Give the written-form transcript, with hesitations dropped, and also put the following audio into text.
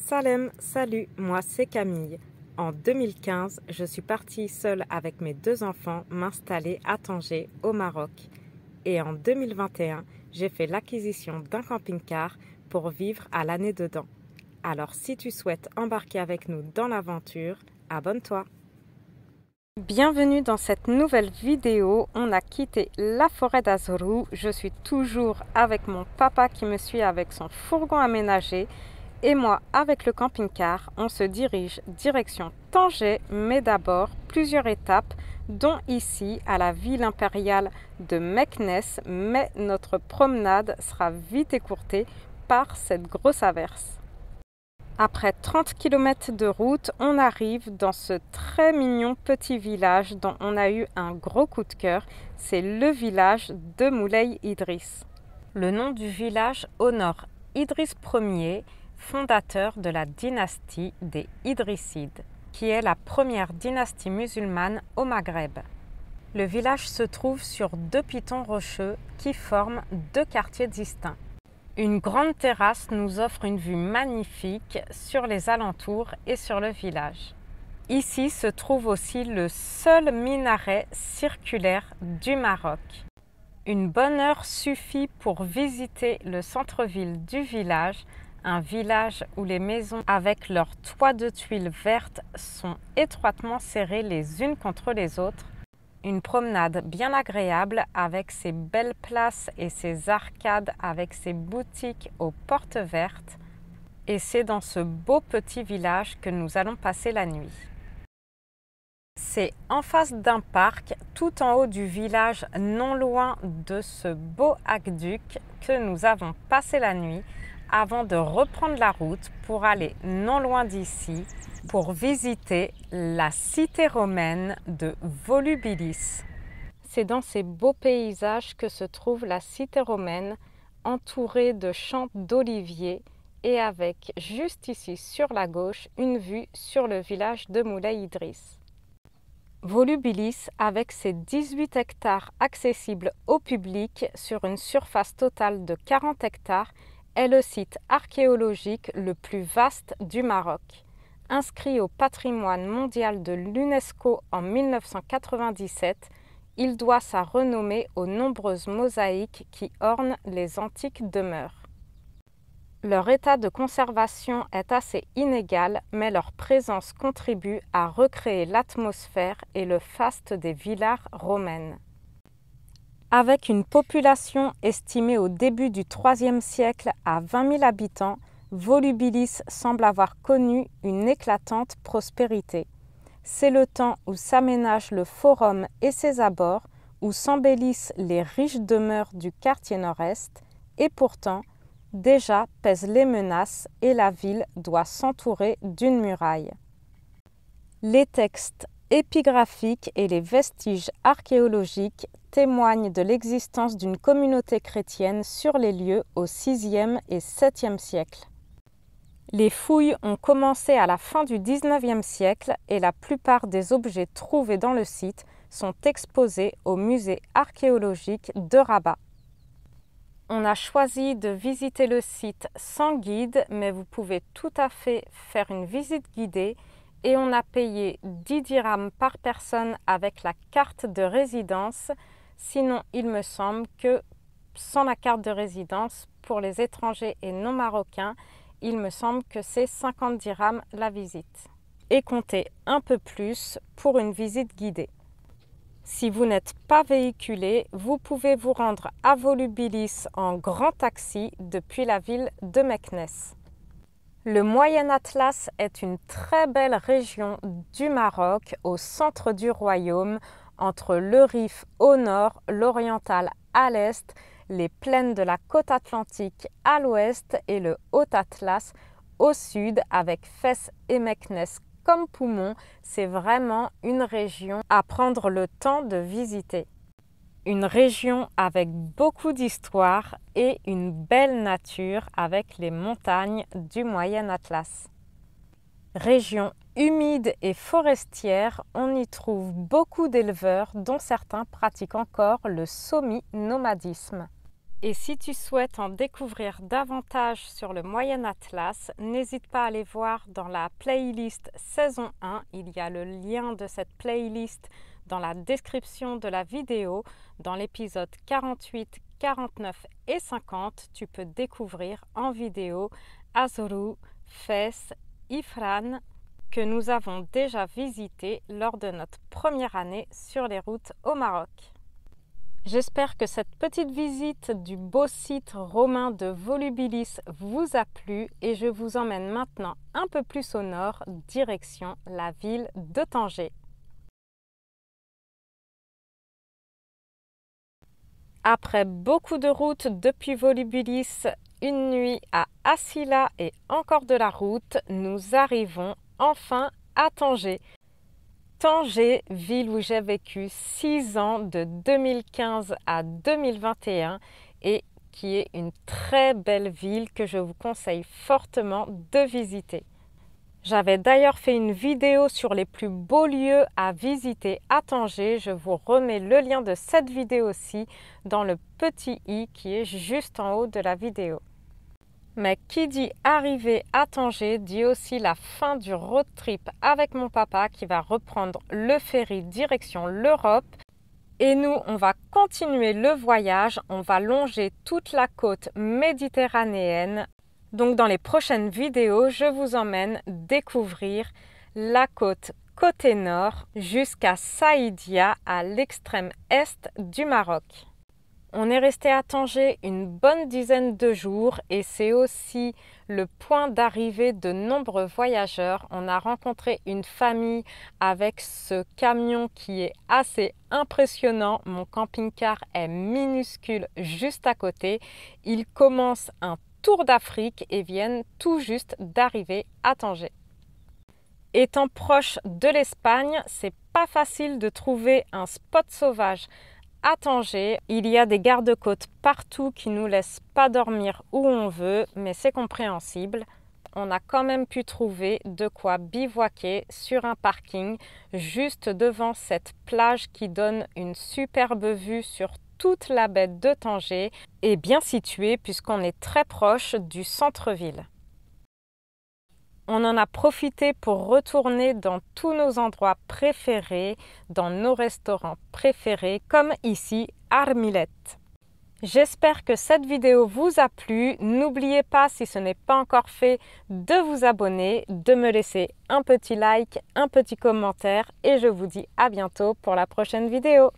Salem, salut, moi c'est Camille. En 2015, je suis partie seule avec mes 2 enfants m'installer à Tanger, au Maroc. Et en 2021, j'ai fait l'acquisition d'un camping-car pour vivre à l'année dedans. Alors si tu souhaites embarquer avec nous dans l'aventure, abonne-toi. Bienvenue dans cette nouvelle vidéo. On a quitté la forêt d'Azorou. Je suis toujours avec mon papa qui me suit avec son fourgon aménagé. Et moi, avec le camping-car, on se dirige direction Tanger, mais d'abord plusieurs étapes, dont ici à la ville impériale de Meknès, mais notre promenade sera vite écourtée par cette grosse averse. Après 30 km de route, on arrive dans ce très mignon petit village dont on a eu un gros coup de cœur, c'est le village de Moulay Idriss. Le nom du village honore Idriss Ier, fondateur de la dynastie des Idrissides, qui est la première dynastie musulmane au Maghreb. Le village se trouve sur 2 pitons rocheux qui forment 2 quartiers distincts. Une grande terrasse nous offre une vue magnifique sur les alentours et sur le village. Ici se trouve aussi le seul minaret circulaire du Maroc. Une bonne heure suffit pour visiter le centre-ville du village, un village où les maisons avec leurs toits de tuiles vertes sont étroitement serrées les unes contre les autres. Une promenade bien agréable avec ses belles places et ses arcades avec ses boutiques aux portes vertes. Et c'est dans ce beau petit village que nous allons passer la nuit. C'est en face d'un parc, tout en haut du village, non loin de ce beau aqueduc, que nous avons passé la nuit avant de reprendre la route pour aller non loin d'ici, pour visiter la cité romaine de Volubilis. C'est dans ces beaux paysages que se trouve la cité romaine, entourée de champs d'oliviers et avec juste ici sur la gauche une vue sur le village de Moulay Idriss. Volubilis, avec ses 18 hectares accessibles au public sur une surface totale de 40 hectares, est le site archéologique le plus vaste du Maroc. Inscrit au patrimoine mondial de l'UNESCO en 1997, il doit sa renommée aux nombreuses mosaïques qui ornent les antiques demeures. Leur état de conservation est assez inégal, mais leur présence contribue à recréer l'atmosphère et le faste des villas romaines. Avec une population estimée au début du IIIe siècle à 20 000 habitants, Volubilis semble avoir connu une éclatante prospérité. C'est le temps où s'aménage le forum et ses abords, où s'embellissent les riches demeures du quartier nord-est, et pourtant, déjà pèsent les menaces et la ville doit s'entourer d'une muraille. Les textes épigraphiques et les vestiges archéologiques témoignent de l'existence d'une communauté chrétienne sur les lieux au VIe et VIIe siècle. Les fouilles ont commencé à la fin du XIXe siècle et la plupart des objets trouvés dans le site sont exposés au musée archéologique de Rabat. On a choisi de visiter le site sans guide, mais vous pouvez tout à fait faire une visite guidée et on a payé 10 dirhams par personne avec la carte de résidence. Sinon, il me semble que sans la carte de résidence, pour les étrangers et non marocains, il me semble que c'est 50 dirhams la visite. Et comptez un peu plus pour une visite guidée. Si vous n'êtes pas véhiculé, vous pouvez vous rendre à Volubilis en grand taxi depuis la ville de Meknès. Le Moyen Atlas est une très belle région du Maroc au centre du royaume, entre le Rif au nord, l'Oriental à l'est, les plaines de la côte atlantique à l'ouest et le Haut Atlas au sud avec Fès et Meknès comme poumon. C'est vraiment une région à prendre le temps de visiter. Une région avec beaucoup d'histoire et une belle nature avec les montagnes du Moyen Atlas. Région humide et forestière, on y trouve beaucoup d'éleveurs dont certains pratiquent encore le semi-nomadisme. Et si tu souhaites en découvrir davantage sur le Moyen Atlas, n'hésite pas à aller voir dans la playlist saison 1. Il y a le lien de cette playlist dans la description de la vidéo. Dans l'épisode 48, 49 et 50, tu peux découvrir en vidéo Azourou, Fès, Ifrane, que nous avons déjà visité lors de notre première année sur les routes au Maroc. J'espère que cette petite visite du beau site romain de Volubilis vous a plu et je vous emmène maintenant un peu plus au nord, direction la ville de Tanger. Après beaucoup de routes depuis Volubilis, une nuit à Asila et encore de la route, nous arrivons enfin à Tanger. Tanger, ville où j'ai vécu 6 ans de 2015 à 2021 et qui est une très belle ville que je vous conseille fortement de visiter. J'avais d'ailleurs fait une vidéo sur les plus beaux lieux à visiter à Tanger. Je vous remets le lien de cette vidéo aussi dans le petit i qui est juste en haut de la vidéo. Mais qui dit arriver à Tanger dit aussi la fin du road trip avec mon papa qui va reprendre le ferry direction l'Europe. Et nous, on va continuer le voyage, on va longer toute la côte méditerranéenne. Donc dans les prochaines vidéos, je vous emmène découvrir la côté nord jusqu'à Saïdia à l'extrême est du Maroc. On est resté à Tanger une bonne dizaine de jours et c'est aussi le point d'arrivée de nombreux voyageurs. On a rencontré une famille avec ce camion qui est assez impressionnant. Mon camping-car est minuscule juste à côté. Ils commencent un tour d'Afrique et viennent tout juste d'arriver à Tanger. Étant proche de l'Espagne, c'est pas facile de trouver un spot sauvage à Tanger. Il y a des gardes-côtes partout qui nous laissent pas dormir où on veut, mais c'est compréhensible. On a quand même pu trouver de quoi bivouaquer sur un parking juste devant cette plage qui donne une superbe vue sur toute la baie de Tanger et bien située puisqu'on est très proche du centre-ville. On en a profité pour retourner dans tous nos endroits préférés, dans nos restaurants préférés, comme ici, Armilette. J'espère que cette vidéo vous a plu. N'oubliez pas, si ce n'est pas encore fait, de vous abonner, de me laisser un petit like, un petit commentaire et je vous dis à bientôt pour la prochaine vidéo.